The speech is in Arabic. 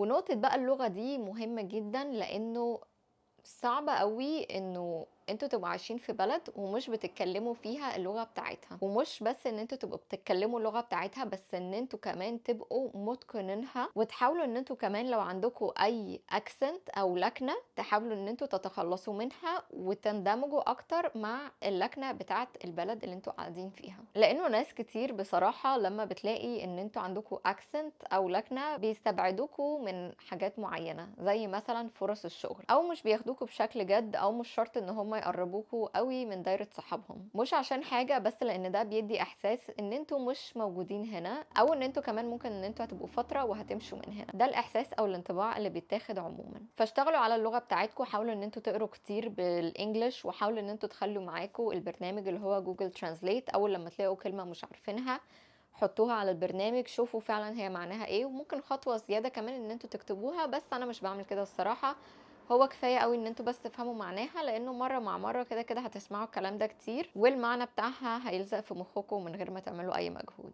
ونقطة بقى اللغة دي مهمة جدًا، لإنه صعب أوي إنه أنتم تبقوا عايشين في بلد ومش بتتكلموا فيها اللغة بتاعتها، ومش بس إن أنتم تبقوا بتتكلموا اللغة بتاعتها، بس إن أنتم كمان تبقوا متقنينها، وتحاولوا إن أنتم كمان لو عندكم أي accent أو لكنة تحاولوا إن أنتم تتخلصوا منها، وتندمجوا أكتر مع اللكنة بتاعة البلد اللي أنتم قاعدين فيها، لإنه ناس كتير بصراحة لمّا بتلاقي إن أنتم عندكم accent أو لكنة بيستبعدوكوا من حاجات معينة، زي مثلًا فرص الشغل، أو مش بياخدوكوا بشكل جد، أو مش شرط إن هم يقربوكوا أوي من دايرة صحابهم، مش عشان حاجة بس لإن ده بيدّي إحساس إن أنتم مش موجودين هنا، أو إن أنتم كمان ممكن إن أنتم هتبقوا فترة وهتمشوا من هنا، ده الإحساس أو الانطباع اللي بيتاخد عمومًا. فاشتغلوا على اللغة بتاعتكم، حاولوا إن أنتم تقروا كتير بالEnglish، وحاولوا إن أنتم تخلّوا معاكم البرنامج اللي هو Google Translate، أول لمّا تلاقوا كلمة مش عارفينها حطوها على البرنامج، شوفوا فعلًا هي معناها إيه، وممكن خطوة زيادة كمان إن أنتم تكتبوها، بس أنا مش باعمل كده الصراحة، هو كفاية أوي إن أنتم بس تفهموا معناها، لإنه مرّة مع مرّة كده، كده هتسمعوا الكلام ده كتير، والمعنى بتاعها هيلزق في مخكم من غير ما تعملوا أي مجهود.